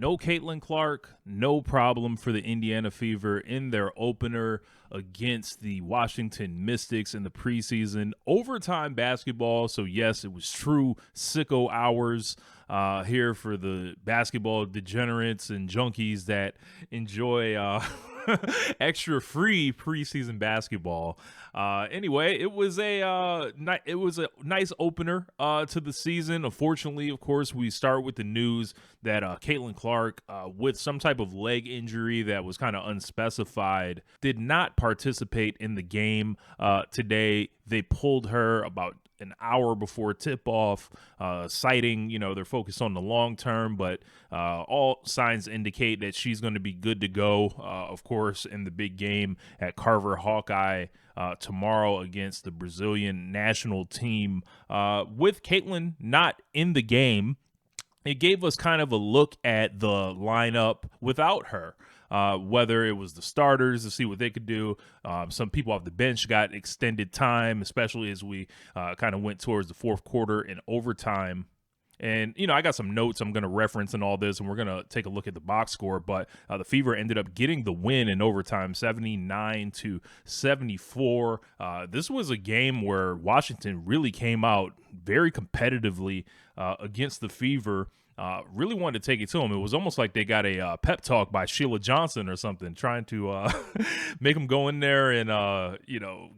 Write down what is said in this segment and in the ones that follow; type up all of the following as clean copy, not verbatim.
no Caitlyn Clark, no problem for the Indiana Fever in their opener against the Washington Mystics in the preseason. Overtime basketball, so yes, it was true sicko hours here for the basketball degenerates and junkies that enjoy extra free preseason basketball. Anyway, it was a nice opener to the season. Unfortunately, of course, we start with the news that Caitlyn Clark, with some type of leg injury that was kind of unspecified, did not participate in the game today. They pulled her about an hour before tip-off, citing, they're focused on the long term, but all signs indicate that she's going to be good to go, of course, in the big game at Carver Hawkeye tomorrow against the Brazilian national team. With Caitlyn not in the game, it gave us kind of a look at the lineup without her. Whether it was the starters to see what they could do. Some people off the bench got extended time, especially as we kind of went towards the fourth quarter and overtime. And, I got some notes I'm going to reference in all this, and we're going to take a look at the box score. But the Fever ended up getting the win in overtime, 79-74. This was a game where Washington really came out very competitively against the Fever. Really wanted to take it to them. It was almost like they got a pep talk by Sheila Johnson or something, trying to make them go in there and,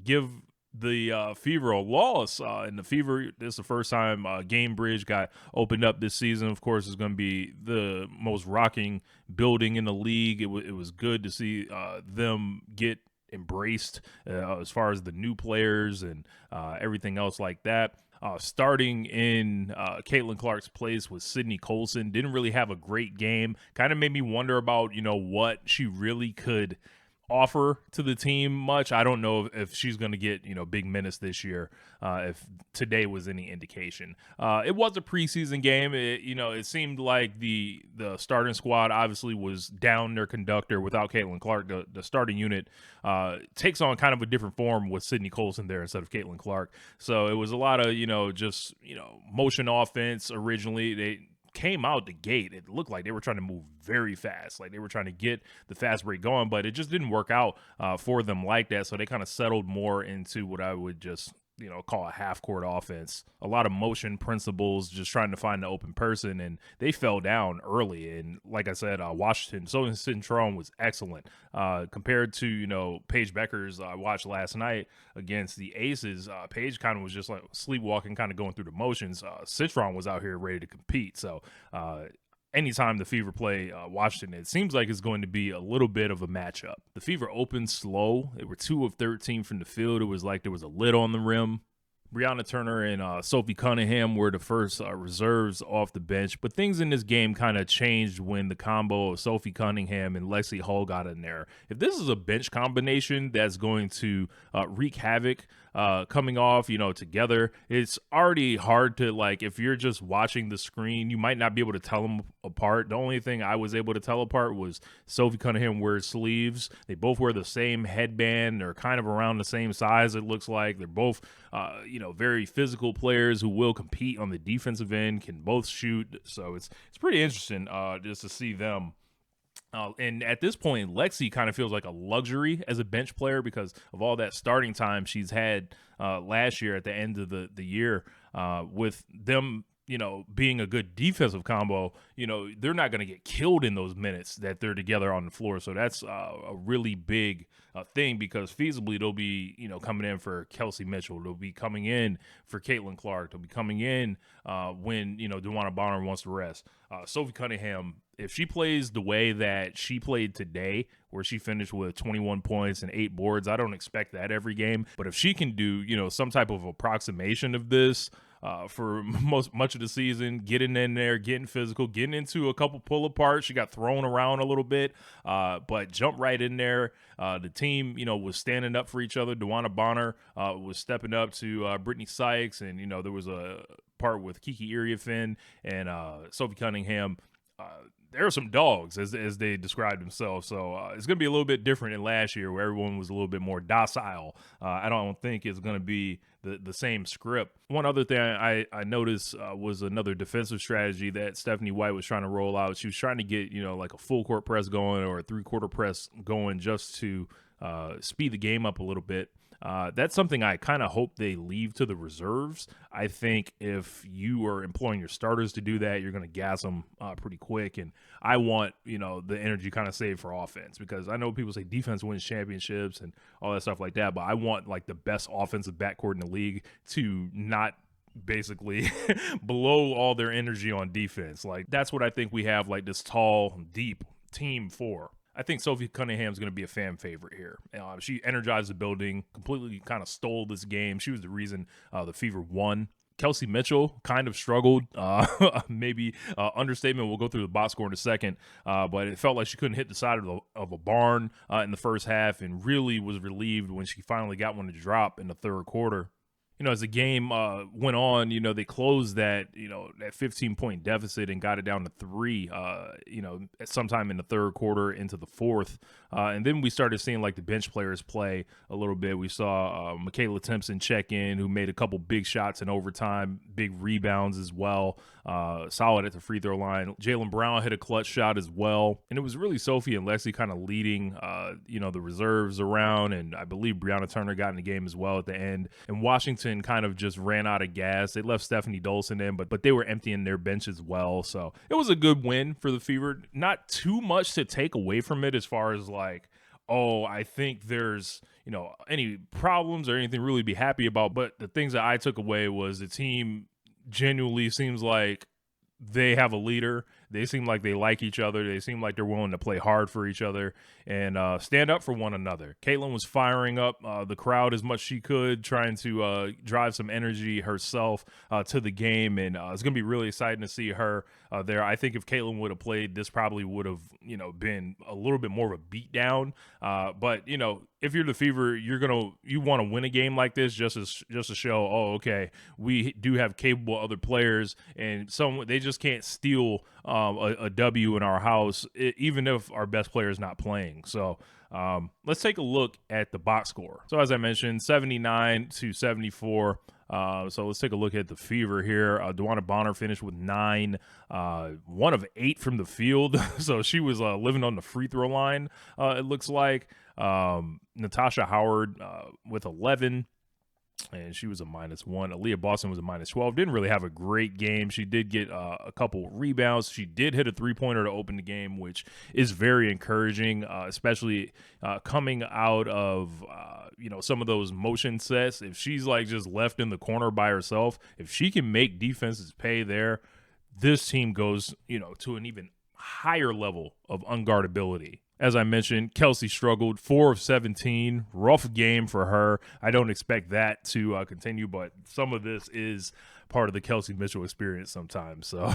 give the Fever a loss. And the Fever, this is the first time Gamebridge got opened up this season. Of course, it's going to be the most rocking building in the league. It was good to see them get embraced as far as the new players and everything else like that. Starting in Caitlyn Clark's place with Sydney Colson. Didn't really have a great game. Kind of made me wonder about, what she really could offer to the team much. I don't know if she's going to get, big minutes this year, if today was any indication. It was a preseason game. It seemed like the starting squad obviously was down their conductor without Caitlyn Clark. The starting unit takes on kind of a different form with Sydney Colson there instead of Caitlyn Clark. So it was a lot of, just motion offense originally. They came out the gate, it looked like they were trying to move very fast, like they were trying to get the fast break going, but it just didn't work out for them like that. So they kind of settled more into what I would just call a half-court offense. A lot of motion principles, just trying to find the open person, and they fell down early. And like I said, Washington, Sophie Cunningham was excellent compared to, Paige Beckers I watched last night against the Aces. Paige kind of was just like sleepwalking, kind of going through the motions. Citron was out here ready to compete. So anytime the Fever play Washington, it seems like it's going to be a little bit of a matchup. The Fever opened slow. They were 2 of 13 from the field. It was like there was a lid on the rim. Brianna Turner and Sophie Cunningham were the first reserves off the bench, but things in this game kind of changed when the combo of Sophie Cunningham and Lexi Hull got in there. If this is a bench combination that's going to wreak havoc coming off, together, it's already hard to, if you're just watching the screen, you might not be able to tell them apart. The only thing I was able to tell apart was Sophie Cunningham wears sleeves. They both wear the same headband. They're kind of around the same size, it looks like. They're both, very physical players who will compete on the defensive end, can both shoot. So it's pretty interesting just to see them. And at this point, Lexi kind of feels like a luxury as a bench player because of all that starting time she's had last year at the end of the year with them, being a good defensive combo. They're not going to get killed in those minutes that they're together on the floor. So that's a really big thing because feasibly they'll be, coming in for Kelsey Mitchell. They'll be coming in for Caitlyn Clark. They'll be coming in when, DeWanna Bonner wants to rest. Sophie Cunningham, if she plays the way that she played today, where she finished with 21 points and 8 boards, I don't expect that every game. But if she can do, some type of approximation of this for much of the season, getting in there, getting physical, getting into a couple pull apart. She got thrown around a little bit, but jumped right in there. The team, was standing up for each other. DeWanna Bonner was stepping up to Brittany Sykes, and, there was a part with Kiki Iriafin and Sophie Cunningham. they're some dogs, as they described themselves. So it's going to be a little bit different than last year, where everyone was a little bit more docile. I don't think it's going to be the same script. One other thing I noticed was another defensive strategy that Stephanie White was trying to roll out. She was trying to get, like a full court press going or a 3/4 press going, just to speed the game up a little bit. That's something I kind of hope they leave to the reserves. I think if you are employing your starters to do that, you're going to gas them pretty quick. And I want, the energy kind of saved for offense, because I know people say defense wins championships and all that stuff like that, but I want like the best offensive backcourt in the league to not basically blow all their energy on defense. Like, that's what I think we have, like, this tall, deep team for. I think Sophie Cunningham is going to be a fan favorite here. She energized the building, completely kind of stole this game. She was the reason the Fever won. Kelsey Mitchell kind of struggled. Maybe understatement. We'll go through the box score in a second. But it felt like she couldn't hit the side of a barn in the first half, and really was relieved when she finally got one to drop in the third quarter. As the game went on, they closed that 15-point deficit and got it down to 3, at sometime in the third quarter into the fourth. And then we started seeing like the bench players play a little bit. We saw Michaela Timpson check in, who made a couple big shots in overtime, big rebounds as well. Solid at the free throw line. Jaylen Brown hit a clutch shot as well. And it was really Sophie and Lexi kind of leading, the reserves around. And I believe Brianna Turner got in the game as well at the end. And Washington kind of just ran out of gas. They left Stephanie Dolson in, but they were emptying their bench as well. So it was a good win for the Fever. Not too much to take away from it as far as like, I think there's, any problems or anything really to be happy about. But the things that I took away was the team genuinely seems like they have a leader. They seem like they like each other. They seem like they're willing to play hard for each other and stand up for one another. Caitlyn was firing up the crowd as much as she could, trying to drive some energy herself to the game. And it's going to be really exciting to see her there. I think if Caitlyn would have played, this probably would have, been a little bit more of a beatdown. But, if you're the Fever, you want to win a game like this just to show, okay, we do have capable other players, and they just can't steal a W in our house, even if our best player is not playing. So let's take a look at the box score. So as I mentioned, 79-74. So let's take a look at the Fever here. Dewana Bonner finished with 9, 1 of 8 from the field. So she was living on the free throw line, it looks like. Natasha Howard with 11. And she was a -1. Aaliyah Boston was a -12. Didn't really have a great game. She did get a couple rebounds. She did hit a 3-pointer to open the game, which is very encouraging, especially coming out of, some of those motion sets. If she's like just left in the corner by herself, if she can make defenses pay there, this team goes, to an even higher level of unguardability. As I mentioned, Kelsey struggled, 4 of 17. Rough game for her. I don't expect that to continue, but some of this is part of the Kelsey Mitchell experience sometimes. So,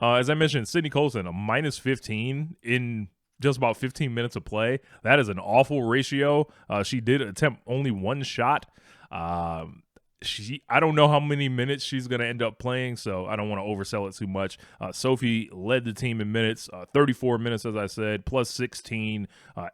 as I mentioned, Sydney Colson, a -15 in just about 15 minutes of play. That is an awful ratio. She did attempt only 1 shot. I don't know how many minutes she's going to end up playing, so I don't want to oversell it too much. Sophie led the team in minutes, 34 minutes, as I said, plus 16,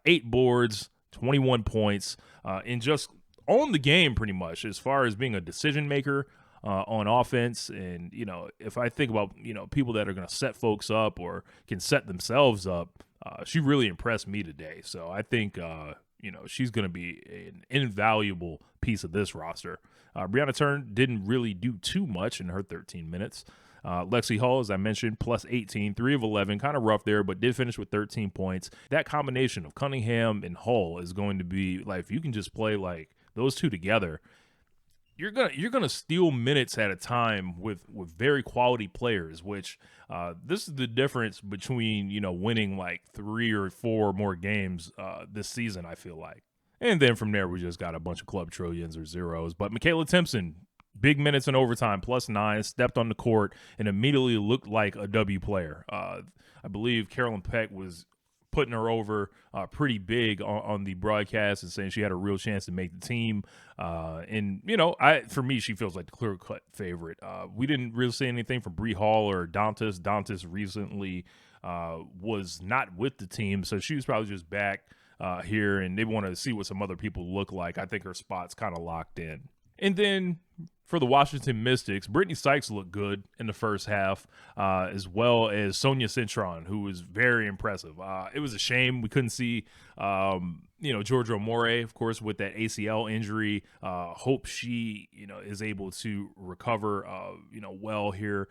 8 boards, 21 points, and just owned the game pretty much as far as being a decision maker on offense. And, if I think about, people that are going to set folks up or can set themselves up, she really impressed me today. So I think, she's going to be an invaluable piece of this roster. Brianna Turner didn't really do too much in her 13 minutes. Lexi Hull, as I mentioned, plus 18, 3 of 11, kind of rough there, but did finish with 13 points. That combination of Cunningham and Hull is going to be, like, if you can just play like those two together, you're gonna steal minutes at a time with very quality players, which this is the difference between, winning like 3 or 4 more games this season, I feel like. And then from there, we just got a bunch of club trillions or zeros. But Michaela Timpson, big minutes in overtime, plus 9, stepped on the court and immediately looked like a W player. I believe Carolyn Peck was putting her over pretty big on the broadcast and saying she had a real chance to make the team. And, for me, she feels like the clear-cut favorite. We didn't really see anything from Bree Hall or Dantas. Dantas recently was not with the team, so she was probably just back here, and they want to see what some other people look like. I think her spot's kind of locked in. And then for the Washington Mystics, Brittany Sykes looked good in the first half, as well as Sonia Cintron, who was very impressive. It was a shame we couldn't see, Georgia Amore, of course, with that ACL injury. Hope she, is able to recover, well here.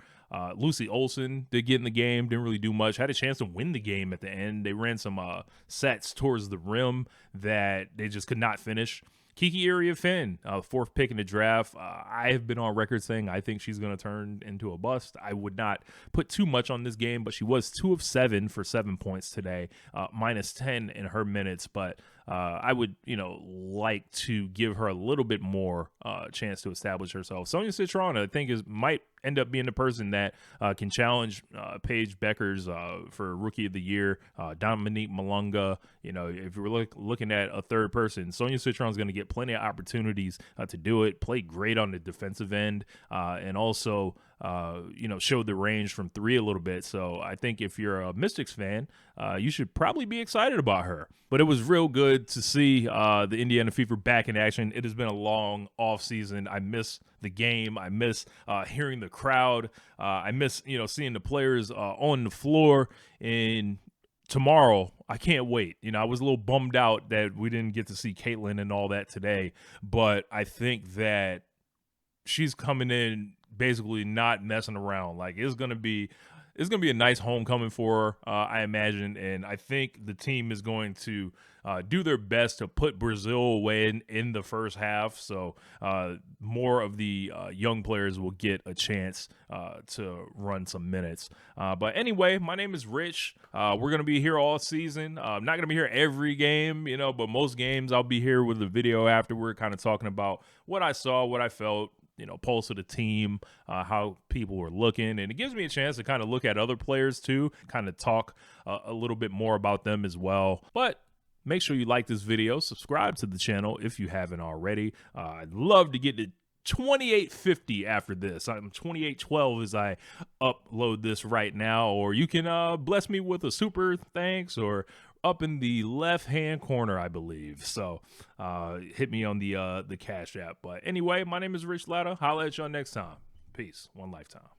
Lucy Olson did get in the game, didn't really do much, had a chance to win the game at the end. They ran some sets towards the rim that they just could not finish. Kiki Iriafen, fourth pick in the draft. I have been on record saying I think she's going to turn into a bust. I would not put too much on this game, but she was 2 of 7 for 7 points today, minus 10 in her minutes. But I would, like to give her a little bit more chance to establish herself. Sonia Citron, I think, might end up being the person that can challenge Paige Beckers for Rookie of the Year. Dominique Malunga, if we're looking at a third person, Sonia Citron is going to get plenty of opportunities to do it. Play great on the defensive end, and also showed the range from 3 a little bit. So I think if you're a Mystics fan, you should probably be excited about her. But it was real good to see the Indiana Fever back in action. It has been a long off season. I miss the game. I miss hearing the crowd. I miss, seeing the players on the floor. And tomorrow, I can't wait. I was a little bummed out that we didn't get to see Caitlyn and all that today. But I think that she's coming in basically not messing around. Like, it's gonna be a nice homecoming for her, I imagine, and I think the team is going to do their best to put Brazil away in the first half. So more of the young players will get a chance to run some minutes. But anyway, my name is Rich. We're gonna be here all season. I'm not gonna be here every game, but most games I'll be here with a video afterward, kind of talking about what I saw, what I felt. Pulse of the team, how people were looking. And it gives me a chance to kind of look at other players too, kind of talk a little bit more about them as well. But make sure you like this video, subscribe to the channel if you haven't already. I'd love to get to 2850 after this. I'm 2812 as I upload this right now. Or you can bless me with a super thanks, or up in the left-hand corner, I believe. So hit me on the Cash App. But anyway, my name is Rich Latta. Holla at y'all next time. Peace. One lifetime.